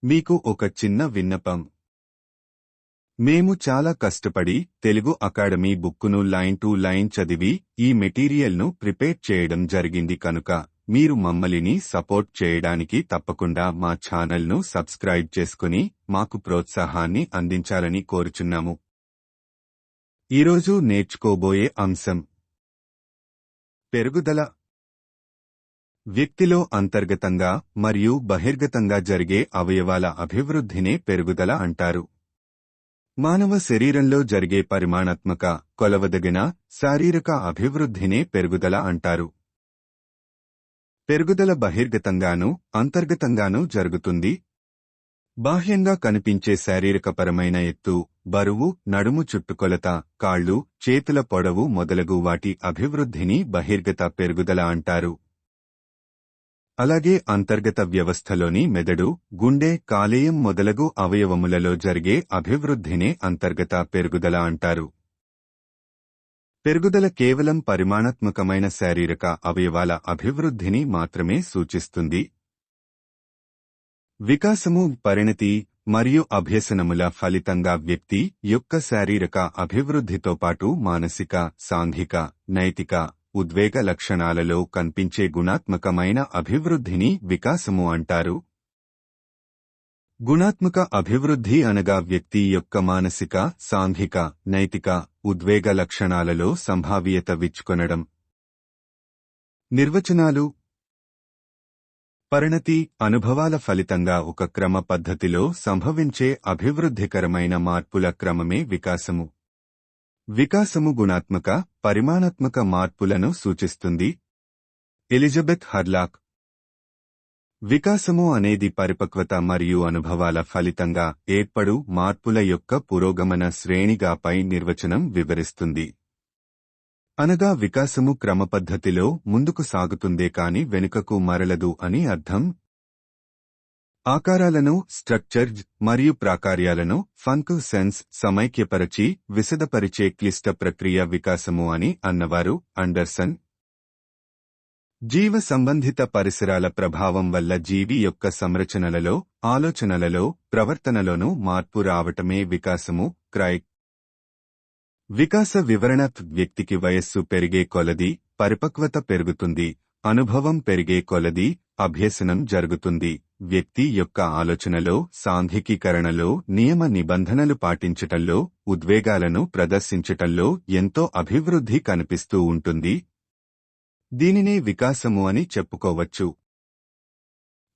మీకు ఒక చిన్న విన్నపం. మేము చాలా కష్టపడి తెలుగు అకాడమీ బుక్కును లైన్ టు లైన్ చదివి ఈ మెటీరియల్ను ప్రిపేర్ చేయడం జరిగింది కనుక మీరు మమ్మల్ని సపోర్ట్ చేయడానికి తప్పకుండా మా ఛానల్ను సబ్స్క్రైబ్ చేసుకుని మాకు ప్రోత్సాహాన్ని అందించాలని కోరుచున్నాము. ఈరోజు నేర్చుకోబోయే అంశం పెరుగుదల. వ్యక్తిలో అంతర్గతంగా మరియు బహిర్గతంగా జరిగే అవయవాల అభివృద్ధినే పెరుగుదల అంటారు. మానవ శరీరంలో జరిగే పరిమాణాత్మక, కొలవదగిన శారీరక అభివృద్ధినే పెరుగుదల అంటారు. పెరుగుదల బహిర్గతంగానూ అంతర్గతంగానూ జరుగుతుంది. బాహ్యంగా కనిపించే శారీరకపరమైన ఎత్తు, బరువు, నడుము చుట్టుకొలత, కాళ్ళు, చేతుల పొడవు మొదలగు వాటి అభివృద్ధిని బహిర్గత పెరుగుదల అంటారు. అలాగే అంతర్గత వ్యవస్థలోని మెదడు, గుండె, కాలేయం మొదలగు అవయవములలో జరిగే అభివృద్ధినే అంతర్గత పెరుగుదల అంటారు. పెరుగుదల కేవలం పరిమాణాత్మకమైన శారీరక అవయవాల అభివృద్ధిని మాత్రమే సూచిస్తుంది. వికాసము, పరిణతి మరియు అభ్యసనముల ఫలితంగా వ్యక్తి యొక్క శారీరక అభివృద్ధితో పాటు మానసిక, సాంఘిక, నైతిక, ఉద్వేగ లక్షణాలలో కనిపించే గుణాత్మకమైన అభివృద్ధిని వికాసము అంటారు. గుణాత్మక అభివృద్ధి అనగా వ్యక్తి యొక్క మానసిక, సాంఘిక, నైతిక, ఉద్వేగ లక్షణాలలో సంభావ్యత విచ్చుకొనడం. నిర్వచనాలు. పరిణతి అనుభవాల ఫలితంగా ఒక క్రమ పద్ధతిలో సంభవించే అభివృద్ధికరమైన మార్పుల క్రమమే వికాసము. వికాసము గుణాత్మక, పరిమాణాత్మక మార్పులను సూచిస్తుంది. Elizabeth Hurlock. వికాసము అనేది పరిపక్వత మరియు అనుభవాల ఫలితంగా ఏర్పడు మార్పుల యొక్క పురోగమన శ్రేణిగా పై నిర్వచనం వివరిస్తుంది. అనగా వికాసము క్రమపద్ధతిలో ముందుకు సాగుతుందే కాని వెనుకకు మరలదు అని అర్థం. ఆకారాలను, స్ట్రక్చర్స్ మరియు ప్రాకార్యాలను ఫంక్షన్స్ సమైక్యపరచి విశదపరిచే క్లిష్ట ప్రక్రియ వికాసము అని అన్నవారు అండర్సన్. జీవ సంబంధిత పరిసరాల ప్రభావం వల్ల జీవి యొక్క సంరచనలలో, ఆలోచనలలో, ప్రవర్తనలోనూ మార్పు రావటమే వికాసము. క్రైక్. వికాస వివరణ. వ్యక్తికి వయస్సు పెరిగే కొలది పరిపక్వత పెరుగుతుంది, అనుభవం పెరిగే కొలది అభ్యసనం జరుగుతుంది. వ్యక్తి యొక్క ఆలోచనలో, సాంఘికీకరణలో, నియమ నిబంధనలు పాటించటంలో, ఉద్వేగాలను ప్రదర్శించటంలో ఎంతో అభివృద్ధి కనిపిస్తూ ఉంటుంది. దీనినే వికాసము అని చెప్పుకోవచ్చు.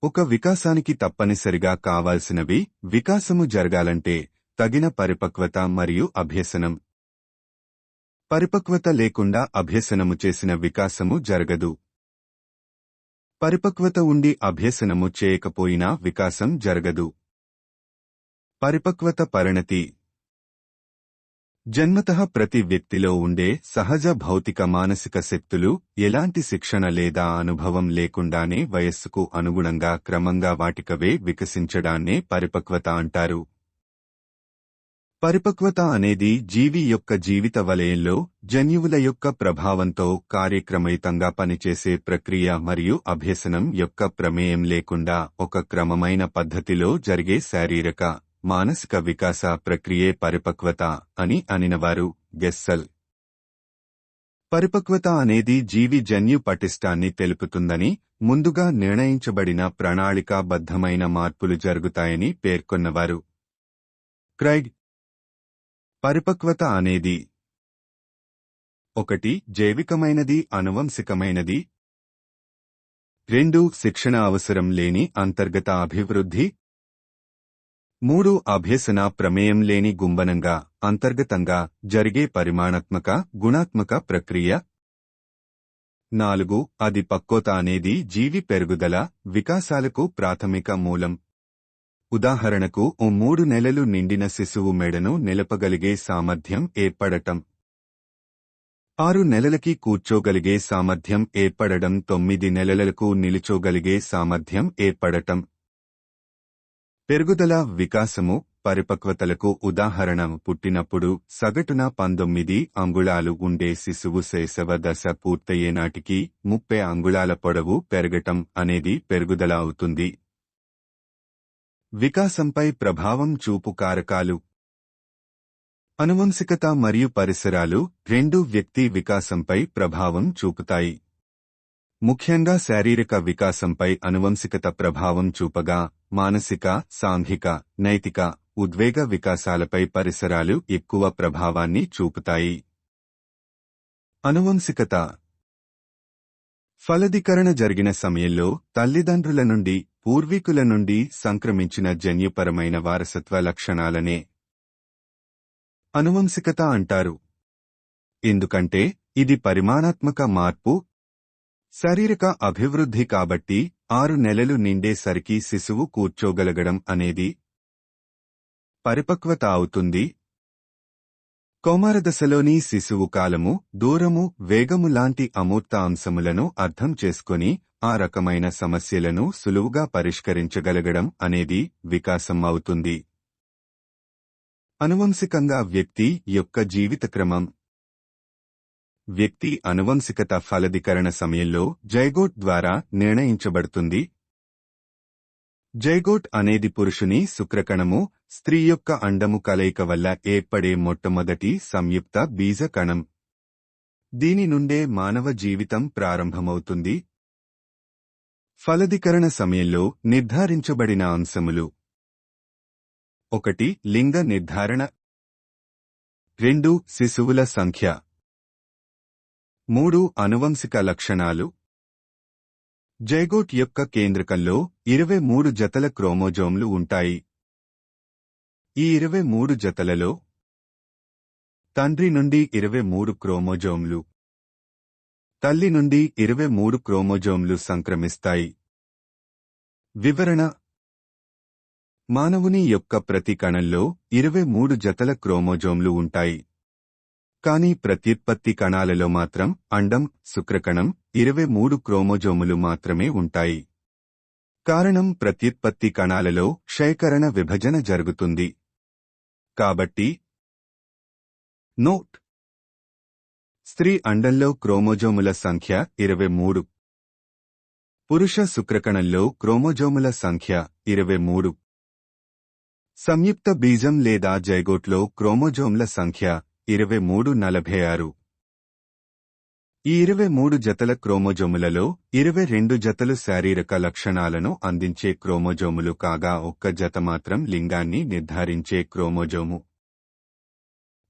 ఒక వికాసానికి తప్పనిసరిగా కావాల్సినవి వికాసము జరగాలంటే తగిన పరిపక్వత మరియు అభ్యసనం. పరిపక్వత లేకుండా అభ్యసనము చేసిన వికాసము జరగదు. పరిపక్వత ఉండి అభ్యసనము చేయకపోయినా వికాసం జరగదు. పరిపక్వత. పరిణతి. జన్మతః ప్రతి వ్యక్తిలో ఉండే సహజ భౌతిక మానసిక శక్తులు ఎలాంటి శిక్షణ లేదా అనుభవం లేకుండానే వయస్సుకు అనుగుణంగా క్రమంగా వాటికవే వికసించడాన్నే పరిపక్వత అంటారు. పరిపక్వత అనేది జీవి యొక్క జీవిత వలయంలో జన్యువుల యొక్క ప్రభావంతో కార్యక్రమయుతంగా పనిచేసే ప్రక్రియ మరియు అభ్యసనం యొక్క ప్రమేయం లేకుండా ఒక క్రమమైన పద్ధతిలో జరిగే శారీరక, మానసిక వికాస ప్రక్రియే పరిపక్వత అని అనినవారు గెస్సల్. పరిపక్వత అనేది జీవి జన్యు పటిష్టాన్ని తెలుపుతుందని, ముందుగా నిర్ణయించబడిన ప్రణాళికాబద్ధమైన మార్పులు జరుగుతాయని పేర్కొన్నవారు క్రైగ్. పరిపక్వత అనేది 1. జైవికమైనది, అనువంశికమైనది. 2. శిక్షణ అవసరం లేని అంతర్గత అభివృద్ధి. 3. అభ్యసన ప్రమేయం లేని గుంబనంగా, అంతర్గతంగా జరిగే పరిమాణాత్మక, గుణాత్మక ప్రక్రియ. 4. అది పక్వత అనేది జీవి పెరుగుదల, వికాసాలకు ప్రాథమిక మూలం. ఉదాహరణకు 3 నెలలు నిండిన శిశువు మెడను నిలపగలిగే సామర్థ్యం ఏర్పడటం. 6 నెలలకి కూర్చోగలిగే సామర్థ్యం ఏర్పడడం. 9 నెలలకు నిలుచోగలిగే సామర్థ్యం ఏర్పడటం. పెరుగుదల, వికాసము, పరిపక్వతలకు ఉదాహరణ పుట్టినప్పుడు సగటున 19 అంగుళాలు ఉండే శిశువు శైశవ దశ పూర్తయ్యేనాటికి 30 అంగుళాల పొడవు పెరగటం అనేది పెరుగుదల అవుతుంది. వికాసంపై ప్రభావం చూపు కారకాలు. అనువంశికత మరియు పరిసరాలు రెండూ వ్యక్తి వికాసంపై ప్రభావం చూపుతాయి. ముఖ్యంగా శారీరక వికాసంపై అనువంశికత ప్రభావం చూపగా, మానసిక, సాంఘిక, నైతిక, ఉద్వేగ వికాసాలపై పరిసరాలు ఎక్కువ ప్రభావాన్ని చూపుతాయి. అనువంశికత ఫలదీకరణ జరిగిన సమయంలో తల్లిదండ్రుల నుండి, పూర్వీకుల నుండి సంక్రమించిన జన్యుపరమైన వారసత్వ లక్షణాలనే అనువంశికత అంటారు. ఎందుకంటే ఇది పరిమాణాత్మక మార్పు. శారీరక అభివృద్ధి కాబట్టి 6 నెలలు నిండేసరికి శిశువు కూర్చోగలగడం అనేది పరిపక్వత అవుతుంది. కౌమారదశలోని శిశువు కాలము, దూరము, వేగము లాంటి అమూర్త అంశములను అర్థం చేసుకొని ఆ రకమైన సమస్యలను సులువుగా పరిష్కరించగలగడం అనేది వికాసం అవుతుంది. అనువంశికంగా వ్యక్తి యొక్క జీవితక్రమం. వ్యక్తి అనువంశికత ఫలదీకరణ సమయంలో జైగోట్ ద్వారా నిర్ణయించబడుతుంది. జైగోట్ అనేది పురుషుని శుక్రకణము, స్త్రీ యొక్క అండము కలయిక వల్ల ఏర్పడే మొట్టమొదటి సంయుక్త బీజ కణం. దీని నుండే మానవ జీవితం ప్రారంభమవుతుంది. ఫలదీకరణ సమయంలో నిర్ధారించబడిన అంశములు: 1. లింగ నిర్ధారణ. 2. శిశువుల సంఖ్య. 3. అనువంశిక లక్షణాలు. జైగోట్ యొక్క కేంద్రకంలో 23 జతల క్రోమోజోమ్లు ఉంటాయి. ఈ 23 జతలలో తండ్రి నుండి 23 క్రోమోజోమ్లు, తల్లి నుండి 23 క్రోమోజోమ్లు సంక్రమిస్తాయి. వివరణ: మానవుని యొక్క ప్రతి కణంలో 23 జతల క్రోమోజోమ్లు ఉంటాయి. కానీ ప్రత్యుత్పత్తి కణాలలో మాత్రం అండం, శుక్రకణం 23 క్రోమోజోములు మాత్రమే ఉంటాయి. కారణం ప్రత్యుత్పత్తి కణాలలో క్షయకరణ విభజన జరుగుతుంది. కాబట్టి నోట్: స్త్రీ అండంలో క్రోమోజోముల సంఖ్య 23, పురుష శుక్రకణంలో క్రోమోజోముల సంఖ్య 23. సంయుక్త బీజం లేదా జైగోట్లో క్రోమోజోమ్ల సంఖ్య 2346. ఈ 23 జతల క్రోమోజోములలో 22 జతలు శారీరక లక్షణాలను అందించే క్రోమోజోములు కాగా 1 జత మాత్రం లింగాన్ని నిర్ధారించే క్రోమోజోము.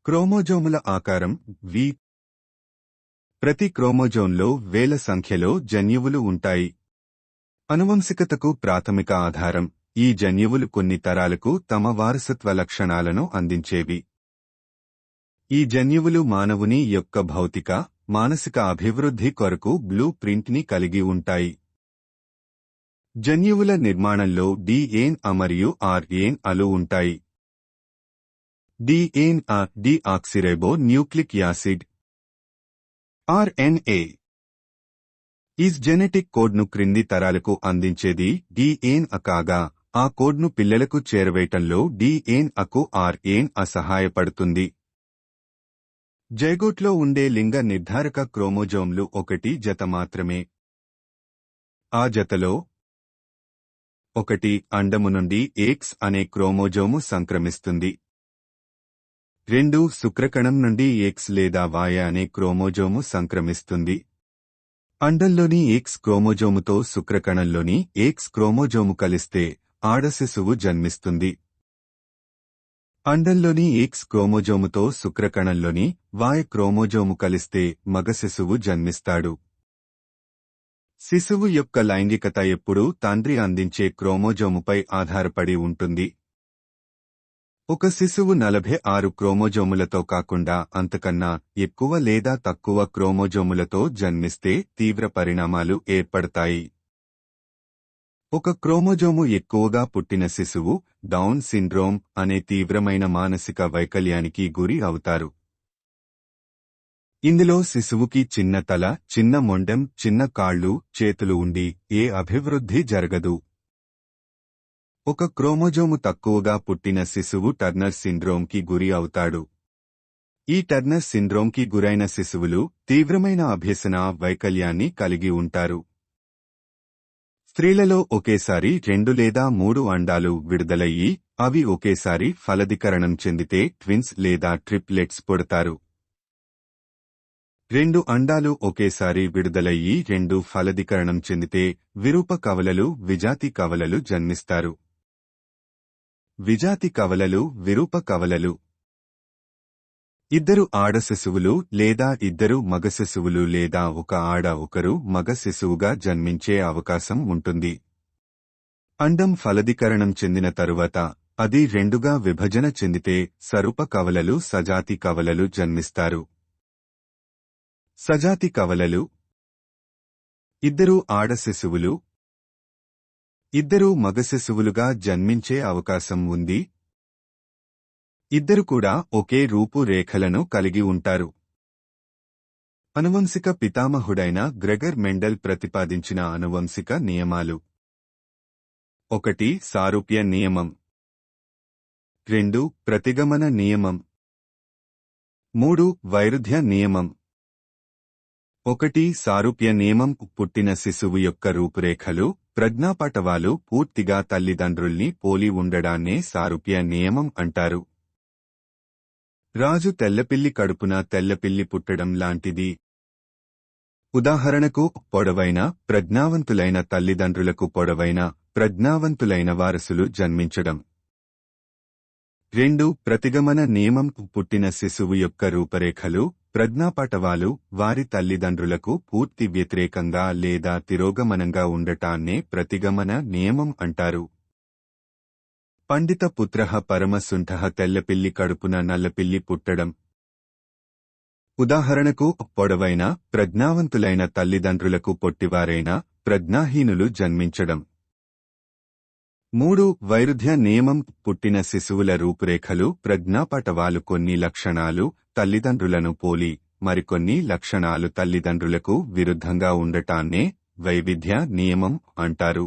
క్రోమోజోముల ఆకారం వి. ప్రతి క్రోమోజోమ్లో వేల సంఖ్యలో జన్యువులు ఉంటాయి. అనువంశికతకు ప్రాథమిక ఆధారం ఈ జన్యువులు కొన్ని తరాలకు తమ వారసత్వ లక్షణాలను అందించేవి. ఈ జన్యువులు మానవుని యొక్క భౌతిక, మానసిక అభివృద్ధి కొరకు బ్లూ ప్రింట్ని కలిగి ఉంటాయి. జన్యువుల నిర్మాణంలో DNA మరియు RNAలు ఉంటాయి. DNA deoxyribo nucleic acid. RNA is genetic కోడ్ను క్రింది తరాలకు అందించేది DNA కాగా ఆ కోడ్ను పిల్లలకు చేరవేయటంలో DNAకు RNA సహాయపడుతుంది. జైగోట్లో ఉండే లింగ నిర్ధారక క్రోమోజోమ్లు 1 జత మాత్రమే. ఆ జతలో 1 అండము నుండి X అనే క్రోమోజోము సంక్రమిస్తుంది. 2 శుక్రకణం నుండి X లేదా Y అనే క్రోమోజోము సంక్రమిస్తుంది. అండంలోని X క్రోమోజోముతో శుక్రకణంలోని X క్రోమోజోము కలిస్తే ఆడ శిశువు జన్మిస్తుంది. అండంలోని X క్రోమోజోముతో శుక్రకణంలోని Y క్రోమోజోము కలిస్తే మగ శిశువు జన్మిస్తాడు. శిశువు యొక్క లైంగికత ఎప్పుడూ తండ్రి అందించే క్రోమోజోముపై ఆధారపడి ఉంటుంది. ఒక శిశువు 46 క్రోమోజోములతో కాకుండా అంతకన్నా ఎక్కువ లేదా తక్కువ క్రోమోజోములతో జన్మిస్తే తీవ్ర పరిణామాలు ఏర్పడతాయి. ఒక క్రోమోజోము ఎక్కువగా పుట్టిన శిశువు డౌన్ సిండ్రోమ్ అనే తీవ్రమైన మానసిక వైకల్యానికి గురి అవుతారు. ఇందులో శిశువుకి చిన్న తల, చిన్న మొండెం, చిన్న కాళ్ళు, చేతులు ఉండి ఏ అభివృద్ధి జరగదు. ఒక క్రోమోజోము తక్కువగా పుట్టిన శిశువు టర్నర్ సిండ్రోమ్కి గురి అవుతాడు. ఈ టర్నర్ సిండ్రోమ్కి గురైన శిశువులు తీవ్రమైన అభ్యసన వైకల్యాన్ని కలిగి ఉంటారు. స్త్రీలలో ఒకేసారి 2 లేదా 3 అండాలు విడుదలయ్యి అవి ఒకేసారి ఫలదీకరణం చెందితే ట్విన్స్ లేదా ట్రిప్లెట్స్ పుడతారు. 2 అండాలు ఒకేసారి విడుదలయ్యి 2 ఫలదీకరణం చెందితే విరూప కవలలు విజాతి కవలలు జన్మిస్తారు. విజాతి కవలలు విరూప కవలలు. 2 ఆడ శిశువులు లేదా 2 మగ శిశువులు లేదా ఒక ఆడ ఒకరు మగ శిశువుగా జన్మించే అవకాశం ఉంటుంది. అండం ఫలదీకరణం చెందిన తరువాత అది 2గా విభజన చెందితే సరూప కవలలు సజాతి కవలలు జన్మిస్తారు. సజాతి కవలలు. 2 ఆడ శిశువులు 2 మగ శిశువులుగా జన్మించే అవకాశం ఉంది. 2 కూడా ఒకే రూపు రేఖలను కలిగి ఉంటారు. అనువంశిక పితామహుడైన గ్రెగర్ మెండెల్ ప్రతిపాదించిన అనువంశిక నియమాలు. 1 సారూప్య నియమం. 2 ప్రతిగమన నియమం. 3 వైరుధ్య నియమం. 1 సారూప్య నియమం. పుట్టిన శిశువు యొక్క రూపురేఖలు ప్రజ్ఞాపటవాలు పూర్తిగా తల్లిదండ్రుల్ని పోలి ఉండడాన్నే సారూప్య నియమం అంటారు. రాజు తెల్లపిల్లి కడుపున తెల్లపిల్లి పుట్టడం లాంటిది. ఉదాహరణకు పొడవైన ప్రజ్ఞావంతులైన తల్లిదండ్రులకు పొడవైన ప్రజ్ఞావంతులైన వారసులు జన్మించడం. 2 ప్రతిగమన నియమం. పుట్టిన శిశువు యొక్క రూపరేఖలు ప్రజ్ఞాపటవాలు వారి తల్లిదండ్రులకు పూర్తి వ్యతిరేకంగా లేదా తిరోగమనంగా ఉండటాన్నే ప్రతిగమన నియమం అంటారు. పండిత పుత్రః పరమసుంఠః తెల్లపిల్లి కడుపున నల్లపిల్లి పుట్టడం. ఉదాహరణకు పొడవైన ప్రజ్ఞావంతులైన తల్లిదండ్రులకు పొట్టివారైన ప్రజ్ఞాహీనులు జన్మించడం. 3 వైరుధ్య నియమం. పుట్టిన శిశువుల రూపురేఖలు ప్రజ్ఞాపటవాలు కొన్ని లక్షణాలు తల్లిదండ్రులను పోలి మరికొన్ని లక్షణాలు తల్లిదండ్రులకు విరుద్ధంగా ఉండటాన్నే వైవిధ్య నియమం అంటారు.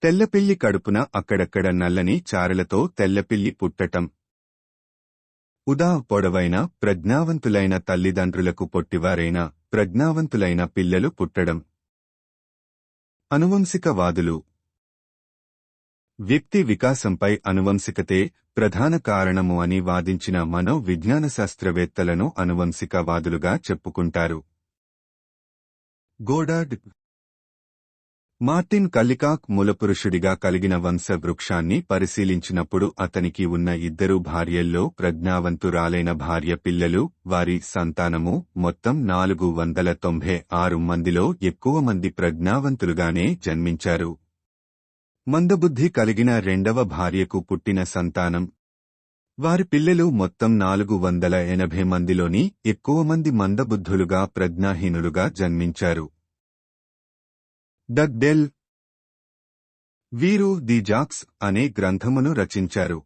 తెల్లపిల్లి కడుపున అక్కడక్కడ నల్లని చారలతో తెల్లపిల్లి పుట్టటం. పొడవైన ప్రజ్ఞావంతులైన తల్లిదండ్రులకు పొట్టివారైన ప్రజ్ఞావంతులైన పిల్లలు పుట్టడం. అనువంశికవాదులు. వ్యక్తి వికాసంపై అనువంశికతే ప్రధాన కారణము అని వాదించిన మనోవిజ్ఞాన శాస్త్రవేత్తలను అనువంశికవాదులుగా చెప్పుకుంటారు. గోడార్డ్. మార్టిన్ కల్లికాక్ మూలపురుషుడిగా కలిగిన వంశవృక్షాన్ని పరిశీలించినప్పుడు అతనికి ఉన్న 2 భార్యల్లో ప్రజ్ఞావంతురాలైన భార్య పిల్లలు వారి సంతానము మొత్తం 496 మందిలో ఎక్కువ మంది ప్రజ్ఞావంతులుగానే జన్మించారు. మందబుద్ధి కలిగిన 2వ భార్యకు పుట్టిన సంతానం వారి పిల్లలు మొత్తం 480 మందిలోని ఎక్కువ మంది మందబుద్ధులుగా ప్రజ్ఞాహీనులుగా జన్మించారు. డగ్డెల్. వీరు ది జాక్స్ అనే గ్రంథమును రచించారు.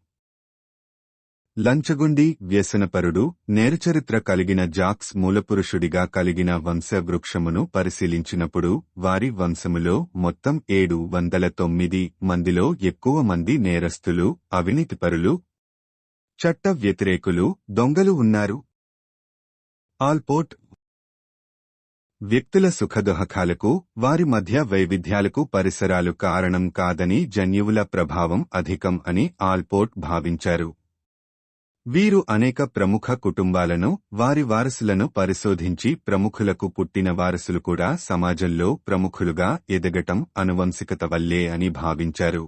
లంచగొండి వ్యసనపరుడు నేరచరిత్ర కలిగిన జాక్స్ మూలపురుషుడిగా కలిగిన వంశవృక్షమును పరిశీలించినప్పుడు వారి వంశములో మొత్తం 709 మందిలో ఎక్కువ మంది నేరస్తులు అవినీతిపరులు చట్ట వ్యతిరేకులు దొంగలు ఉన్నారు. ఆల్పోర్ట్. వ్యక్తుల సుఖదుహకాలకు వారి మధ్య వైవిధ్యాలకు పరిసరాలు కారణం కాదని జన్యువుల ప్రభావం అధికం అని ఆల్పోర్ట్ భావించారు. వీరు అనేక ప్రముఖ కుటుంబాలను వారి వారసులను పరిశోధించి ప్రముఖులకు పుట్టిన వారసులు కూడా సమాజంలో ప్రముఖులుగా ఎదగటం అనువంశికత వల్లే అని భావించారు.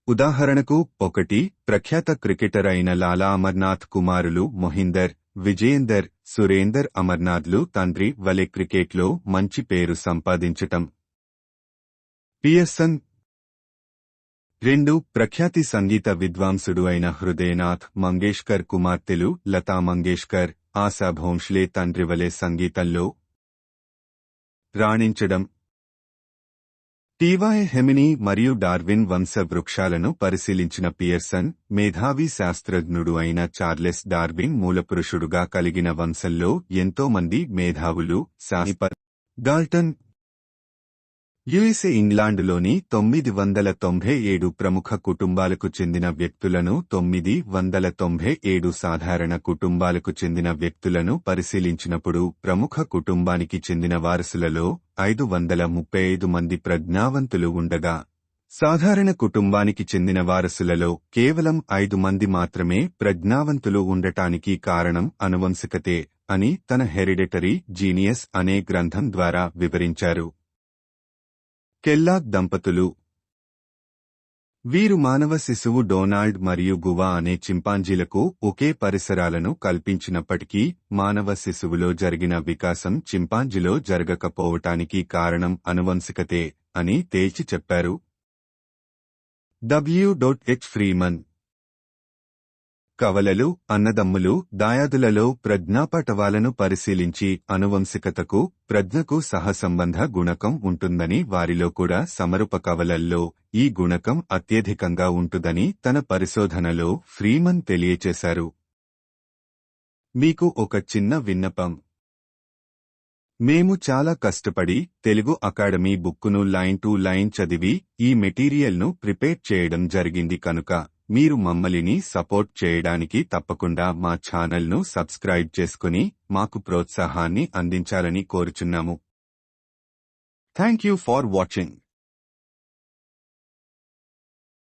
ఉదాహరణకు 1 ప్రఖ్యాత క్రికెటర్ అయిన లాలా అమర్నాథ్ కుమారులు మొహిందర్, విజయేందర్, సురేందర్ అమర్నాథ్లు తండ్రి వలె క్రికెట్లో మంచి పేరు సంపాదించటం. పియర్సన్. 2 ప్రఖ్యాతి సంగీత విద్వాంసుడు అయిన హృదయనాథ్ మంగేష్కర్ కుమార్తెలు లతా మంగేష్కర్, ఆశా భోంస్లే తండ్రి వలె సంగీతంలో రాణించడం. టీవై హెమినీ మరియు డార్విన్ వంశ వృక్షాలను పరిశీలించిన పియర్సన్ మేధావి శాస్త్రజ్ఞుడు అయిన చార్లెస్ డార్విన్ మూలపురుషుడుగా కలిగిన వంశంలో ఎంతో మంది మేధావులు గాల్టన్. యుఎస్ఏ ఇంగ్లాండులోని 997 ప్రముఖ కుటుంబాలకు చెందిన వ్యక్తులను 997 సాధారణ కుటుంబాలకు చెందిన వ్యక్తులను పరిశీలించినప్పుడు ప్రముఖ కుటుంబానికి చెందిన వారసులలో 535 మంది ప్రజ్ఞావంతులు ఉండగా సాధారణ కుటుంబానికి చెందిన వారసులలో కేవలం 5 మంది మాత్రమే ప్రజ్ఞావంతులు ఉండటానికి కారణం అనువంశికతే అని తన హెరిడిటరీ జీనియస్ అనే గ్రంథం ద్వారా వివరించారు. కెల్లాగ్ దంపతులు. వీరు మానవ శిశువు డొనాల్డ్ మరియు గువా అనే చింపాంజీలకు ఒకే పరిసరాలను కల్పించినప్పటికీ మానవ శిశువులో జరిగిన వికాసం చింపాంజీలో జరగకపోవటానికి కారణం అనువంశికతే అని తేల్చి చెప్పారు. W.H. ఫ్రీమన్. కవలలు, అన్నదమ్ములు, దాయాదులలో ప్రజ్ఞాపటవాలను పరిశీలించి అనువంశికతకు, ప్రజ్ఞకు సహసంబంధ గుణకం ఉంటుందని వారిలో కూడా సమరూప కవలల్లో ఈ గుణకం అత్యధికంగా ఉంటుందని తన పరిశోధనలో ఫ్రీమన్ తెలియచేశారు. మీకు ఒక చిన్న విన్నపం. మేము చాలా కష్టపడి తెలుగు అకాడమీ బుక్కును లైన్ టు లైన్ చదివి ఈ మెటీరియల్ను ప్రిపేర్ చేయడం జరిగింది కనుక మీరు మమ్మల్ని సపోర్ట్ చేయడానికి తప్పకుండా మా ఛానల్ను సబ్స్క్రైబ్ చేసుకుని మాకు ప్రోత్సాహాన్ని అందించాలని కోరుచున్నాము. Thank you for watching.